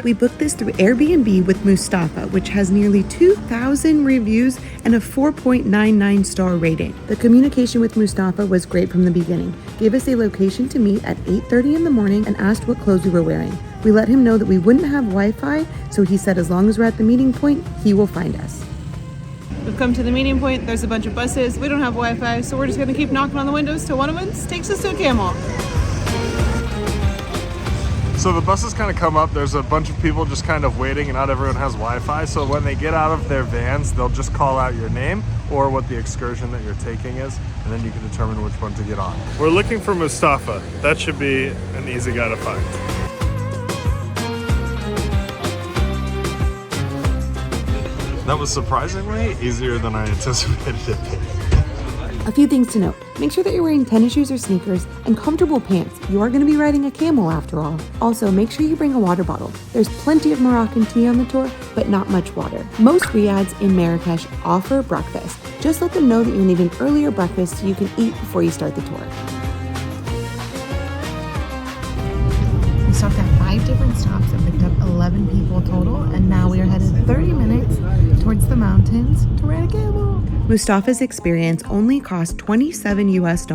We booked this through Airbnb with Mustapha, which has nearly 2,000 reviews and a 4.99 star rating. The communication with Mustapha was great from the beginning. Gave us a location to meet at 8:30 in the morning and asked what clothes we were wearing. We let him know that we wouldn't have Wi-Fi, so he said as long as we're at the meeting point, he will find us. We've come to the meeting point. There's a bunch of buses. We don't have Wi-Fi, so we're just gonna keep knocking on the windows till one of us takes us to a camel. So the buses kind of come up, there's a bunch of people just kind of waiting and not everyone has Wi-Fi. So when they get out of their vans, they'll just call out your name or what the excursion that you're taking is, and then you can determine which one to get on. We're looking for Mustapha. That should be an easy guy to find. That was surprisingly easier than I anticipated it being. A few things to note. Make sure that you're wearing tennis shoes or sneakers and comfortable pants. You are going to be riding a camel after all. Also, make sure you bring a water bottle. There's plenty of Moroccan tea on the tour, but not much water. Most riads in Marrakesh offer breakfast. Just let them know that you need an earlier breakfast so you can eat before you start the tour. We stopped at 5 different stops and picked up 11 people total, and now we are headed 30 minutes towards the mountains to ride a camel. Mustapha's experience only cost $27 US,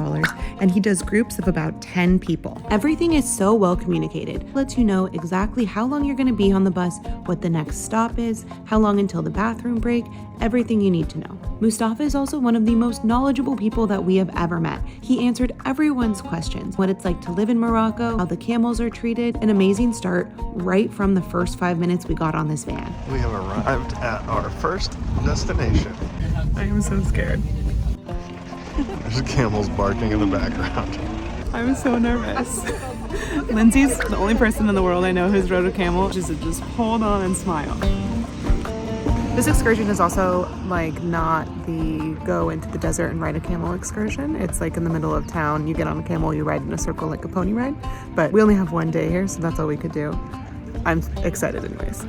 and he does groups of about 10 people. Everything is so well communicated. It lets you know exactly how long you're going to be on the bus, what the next stop is, how long until the bathroom break, everything you need to know. Mustapha is also one of the most knowledgeable people that we have ever met. He answered everyone's questions, what it's like to live in Morocco, how the camels are treated, an amazing start right from the first 5 minutes we got on this van. We have arrived at our first destination. I am so scared. There's camels barking in the background. I'm so nervous. Lindsay's the only person in the world I know who's rode a camel. Just hold on and smile. This excursion is also like not the go into the desert and ride a camel excursion. It's like in the middle of town. You get on a camel, you ride in a circle like a pony ride. But we only have one day here, so that's all we could do. I'm excited anyways.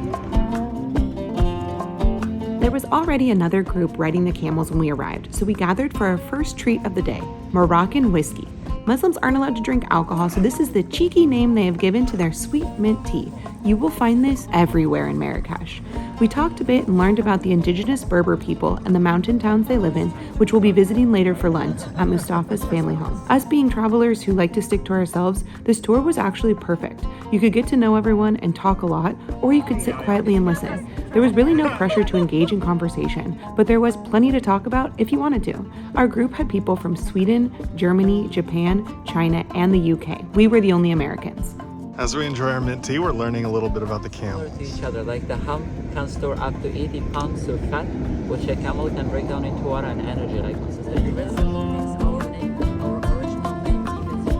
There was already another group riding the camels when we arrived, so we gathered for our first treat of the day, Moroccan whiskey. Muslims aren't allowed to drink alcohol, so this is the cheeky name they have given to their sweet mint tea. You will find this everywhere in Marrakesh. We talked a bit and learned about the indigenous Berber people and the mountain towns they live in, which we'll be visiting later for lunch at Mustapha's family home. Us being travelers who like to stick to ourselves, this tour was actually perfect. You could get to know everyone and talk a lot, or you could sit quietly and listen. There was really no pressure to engage in conversation, but there was plenty to talk about if you wanted to. Our group had people from Sweden, Germany, Japan, China, and the UK. We were the only Americans. As we enjoy our mint tea, we're learning a little bit about the camel. To each other, like the hump can store up to 80 pounds of fat, which a camel can break down into water and energy like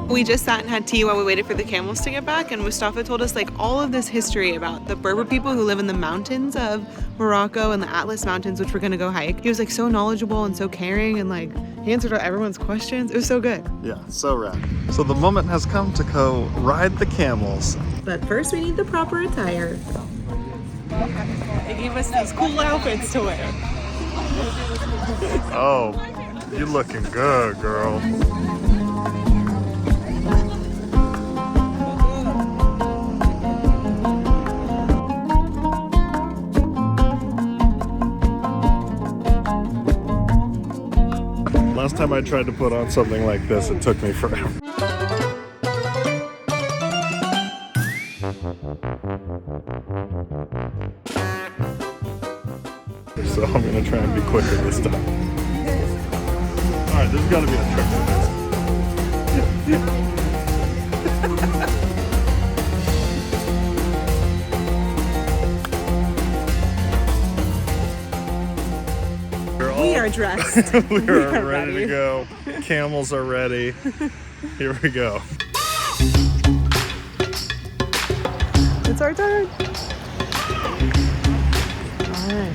We just sat and had tea while we waited for the camels to get back, and Mustapha told us like all of this history about the Berber people who live in the mountains of Morocco and the Atlas Mountains, which we're gonna go hike. He was like so knowledgeable and so caring, and like he answered everyone's questions. It was so good. Yeah, so rad. So the moment has come to go ride the camels. But first we need the proper attire. They gave us these cool outfits to wear. Oh, you looking good, girl. Last time I tried to put on something like this, it took me forever. So I'm gonna try and be quicker this time. Alright, there's gotta be a trick to this. We are dressed. we are ready to go. Camels are ready. Here we go. It's our turn. Alright.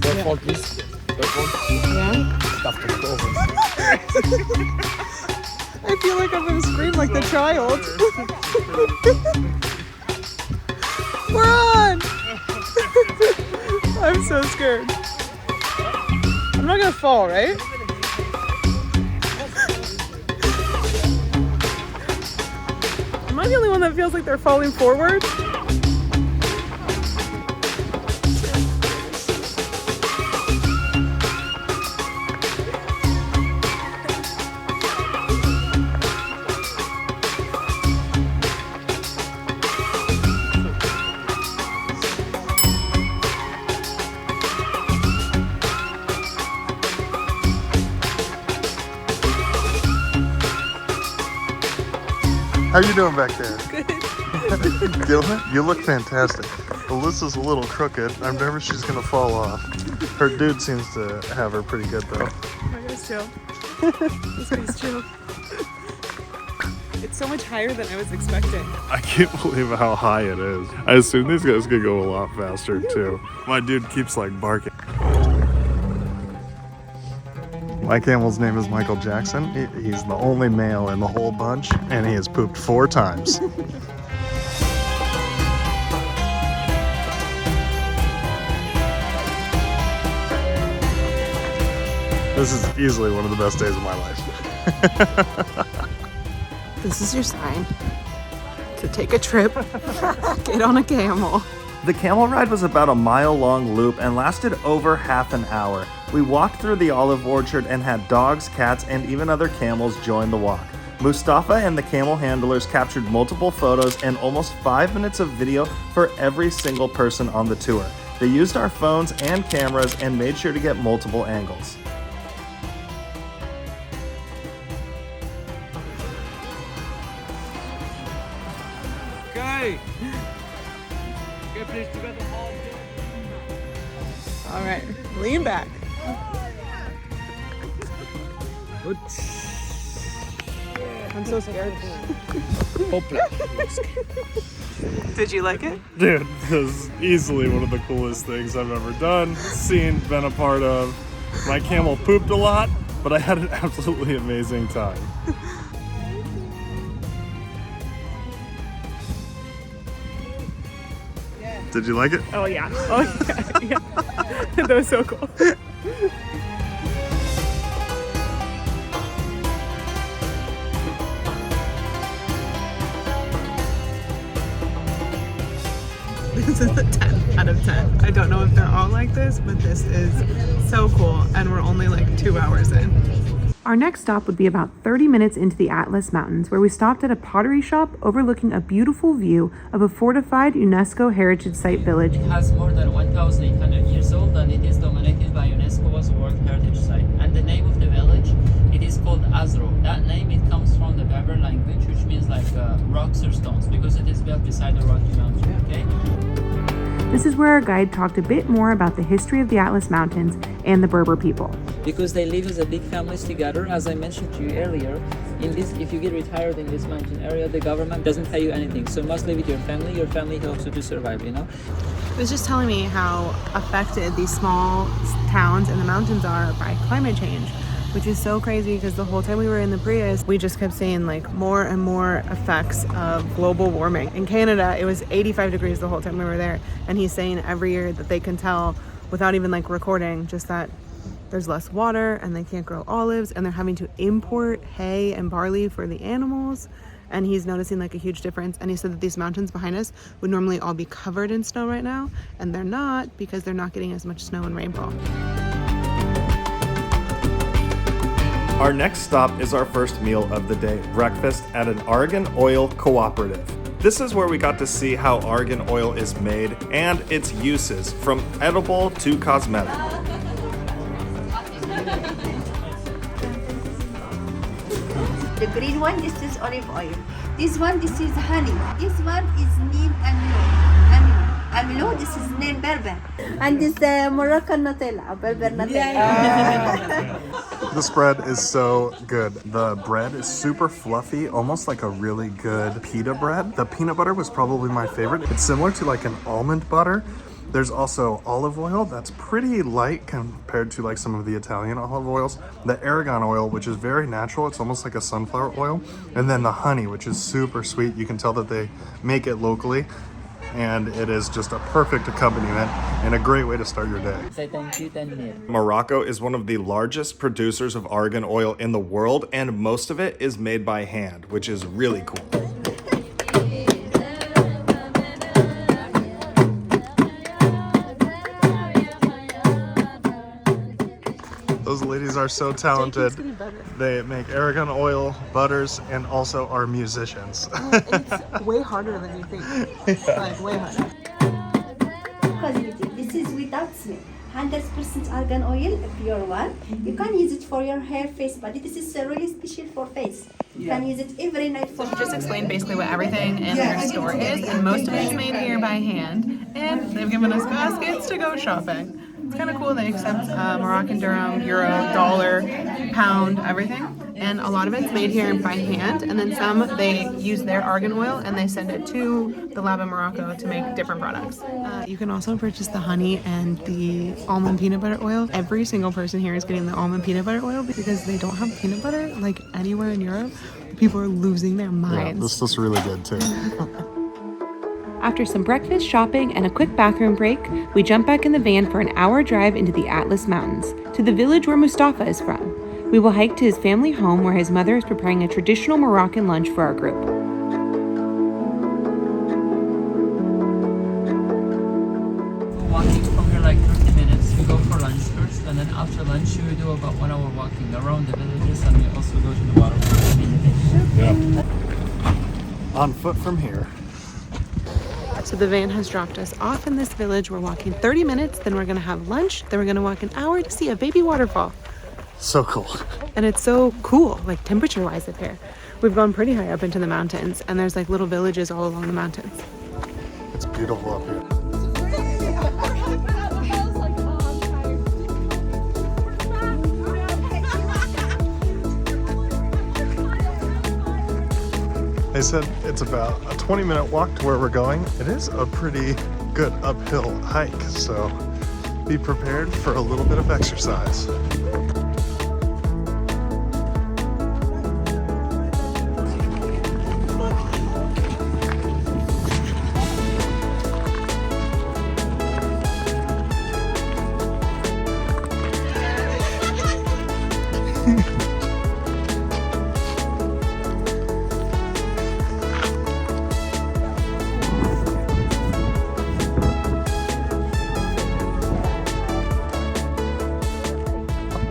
Careful, please. Careful. Yeah? Stuff the clothes. I feel like I'm gonna scream like the child. We're on! I'm so scared. I'm not gonna fall, right? Am I the only one that feels like they're falling forward? How you doing back there? Good. Killing it? You look fantastic. Alyssa's a little crooked. I'm nervous she's gonna fall off. Her dude seems to have her pretty good though. My guy's chill. This guy's chill. It's so much higher than I was expecting. I can't believe how high it is. I assume these guys could go a lot faster too. My dude keeps like barking. My camel's name is Michael Jackson. He's the only male in the whole bunch, and he has pooped 4 times. This is easily one of the best days of my life. This is your sign to take a trip, get on a camel. The camel ride was about a mile-long loop and lasted over half an hour. We walked through the olive orchard and had dogs, cats, and even other camels join the walk. Mustapha and the camel handlers captured multiple photos and almost 5 minutes of video for every single person on the tour. They used our phones and cameras and made sure to get multiple angles. Okay. Okay, please together all. All right, lean back. Good. I'm so scared. Hopla. Did you like it? Dude, this is easily one of the coolest things I've ever done, seen, been a part of. My camel pooped a lot, but I had an absolutely amazing time. Did you like it? Oh yeah. Oh yeah. Yeah. That was so cool. This is a 10 out of 10. I don't know if they're all like this, but this is so cool, and we're only like 2 hours in. Our next stop would be about 30 minutes into the Atlas Mountains, where we stopped at a pottery shop overlooking a beautiful view of a fortified UNESCO Heritage Site village. It has more than 1,800 years old and it is dominated by UNESCO's World Heritage Site. And the name of the village, it is called Azro. That name, it comes from the Berber language, which means like rocks or stones, because it is built beside a rocky mountain, okay? This is where our guide talked a bit more about the history of the Atlas Mountains and the Berber people. Because they live as a big families together, as I mentioned to you earlier. In this, if you get retired in this mountain area, the government doesn't pay you anything. So you must live with your family helps you to survive, you know? It was just telling me how affected these small towns and the mountains are by climate change, which is so crazy because the whole time we were in the Prius, we just kept seeing like more and more effects of global warming. In Canada, it was 85 degrees the whole time we were there. And he's saying every year that they can tell without even like recording, just that there's less water and they can't grow olives and they're having to import hay and barley for the animals. And he's noticing like a huge difference. And he said that these mountains behind us would normally all be covered in snow right now. And they're not, because they're not getting as much snow and rainfall. Our next stop is our first meal of the day, breakfast at an Aragon oil cooperative. This is where we got to see how Aragon oil is made and its uses, from edible to cosmetic. The green one, this is olive oil. This one, this is honey. This one is neem amilo, this is neem Berber. And this Moroccan Nutella, Berber Nutella. This bread is so good. The bread is super fluffy, almost like a really good pita bread. The peanut butter was probably my favorite. It's similar to like an almond butter. There's also olive oil that's pretty light compared to like some of the Italian olive oils. The Aragon oil, which is very natural. It's almost like a sunflower oil. And then the honey, which is super sweet. You can tell that they make it locally. And it is just a perfect accompaniment and a great way to start your day. Say thank you, then Morocco is one of the largest producers of argan oil in the world, and most of it is made by hand, which is really cool. Those ladies are so talented. They make Aragon oil, butters, and also are musicians. It's way harder than you think. Like, way harder. Cosmetic. This is without smell. 100% argan oil, a pure one. You can use it for your hair, face, body. This is really special for face. You can use it every night for Just explain basically what everything in their store is, and most of it is made here by hand, and they've given us baskets to go shopping. It's kind of cool. They accept Moroccan dirham, euro, dollar, pound, everything, and a lot of it's made here by hand, and then some they use their argan oil and they send it to the lab in Morocco to make different products. You can also purchase the honey and the almond peanut butter oil. Every single person here is getting the almond peanut butter oil because they don't have peanut butter like anywhere in Europe. People are losing their minds. Yeah, this looks really good too. After some breakfast, shopping, and a quick bathroom break, we jump back in the van for an hour drive into the Atlas Mountains, to the village where Mustapha is from. We will hike to his family home where his mother is preparing a traditional Moroccan lunch for our group. Walking from here like 30 minutes, we go for lunch first, and then after lunch we do about 1 hour walking around the villages, and we also go to the waterfall immediately. Yeah. On foot from here. So the van has dropped us off in this village. We're walking 30 minutes, then we're gonna have lunch, then we're gonna walk an hour to see a baby waterfall. So cool. And it's so cool, like temperature-wise up here. We've gone pretty high up into the mountains, and there's like little villages all along the mountains. It's beautiful up here. They said it's about a 20-minute walk to where we're going. It is a pretty good uphill hike, so be prepared for a little bit of exercise.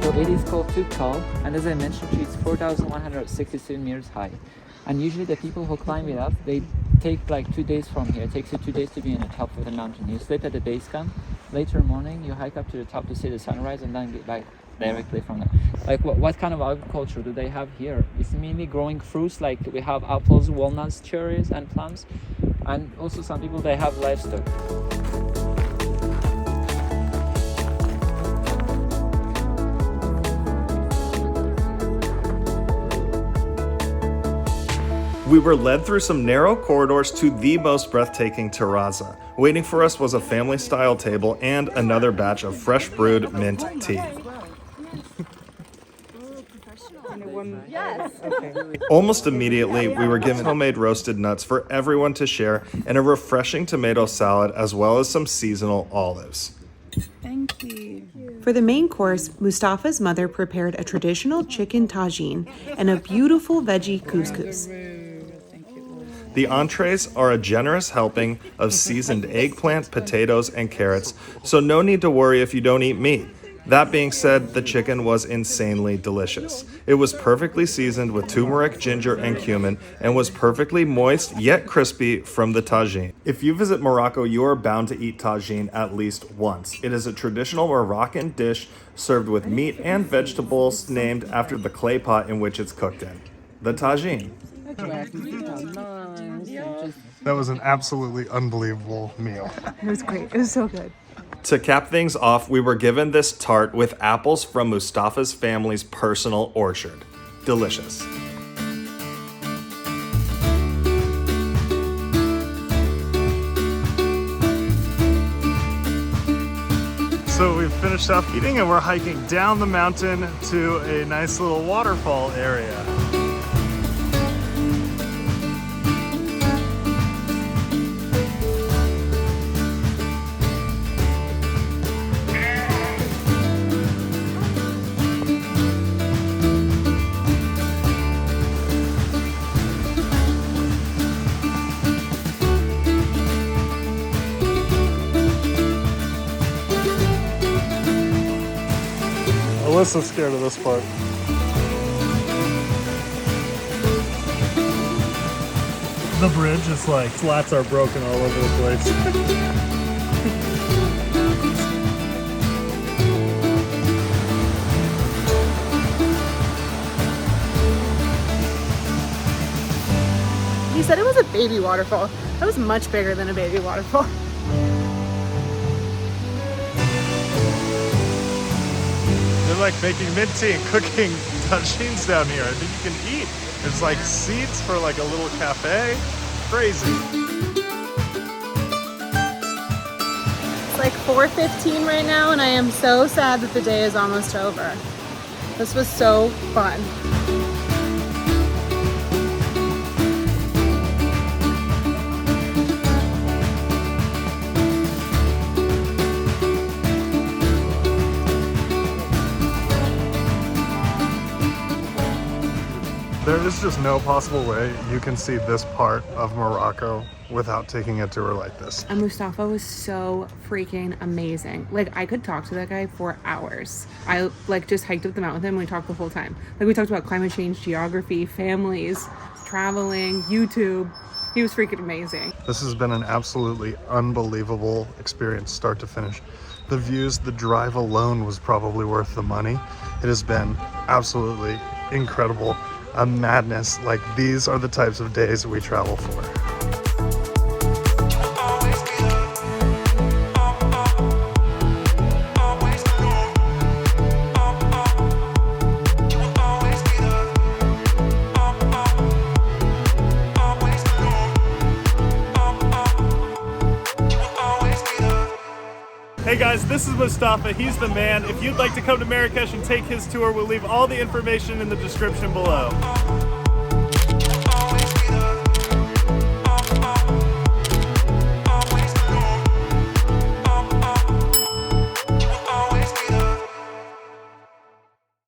So it is called Tukal, and as I mentioned to you, it's 4,167 meters high. And usually the people who climb it up, they take like 2 days from here. It takes you 2 days to be in the top of the mountain. You sleep at the base camp. Later morning, you hike up to the top to see the sunrise, and then get back directly from there. Like what kind of agriculture do they have here? It's mainly growing fruits, like we have apples, walnuts, cherries, and plums. And also some people, they have livestock. We were led through some narrow corridors to the most breathtaking terrazza. Waiting for us was a family-style table and another batch of fresh brewed mint tea. Almost immediately, we were given homemade roasted nuts for everyone to share and a refreshing tomato salad as well as some seasonal olives. Thank you. For the main course, Mustafa's mother prepared a traditional chicken tajine and a beautiful veggie couscous. The entrees are a generous helping of seasoned eggplant, potatoes, and carrots, so no need to worry if you don't eat meat. That being said, the chicken was insanely delicious. It was perfectly seasoned with turmeric, ginger, and cumin, and was perfectly moist yet crispy from the tajine. If you visit Morocco, you are bound to eat tajine at least once. It is a traditional Moroccan dish served with meat and vegetables named after the clay pot in which it's cooked in. The tajine. That was an absolutely unbelievable meal. It was great. It was so good. To cap things off, we were given this tart with apples from Mustafa's family's personal orchard. Delicious. So we've finished up eating and we're hiking down the mountain to a nice little waterfall area. Alyssa's scared of this part. The bridge is like, slats are broken all over the place. He said it was a baby waterfall. That was much bigger than a baby waterfall. They're like making mint tea and cooking tagines down here. I think you can eat. There's like seats for like a little cafe. Crazy. It's like 4:15 right now, and I am so sad that the day is almost over. This was so fun. There is just no possible way you can see this part of Morocco without taking a tour like this. And Mustapha was so freaking amazing. Like, I could talk to that guy for hours. I like just hiked up the mountain with him and we talked the whole time. Like, we talked about climate change, geography, families, traveling, YouTube. He was freaking amazing. This has been an absolutely unbelievable experience, start to finish. The views, the drive alone was probably worth the money. It has been absolutely incredible. A madness. Like, these are the types of days we travel for. Hey guys, this is Mustapha. He's the man. If you'd like to come to Marrakesh and take his tour, we'll leave all the information in the description below.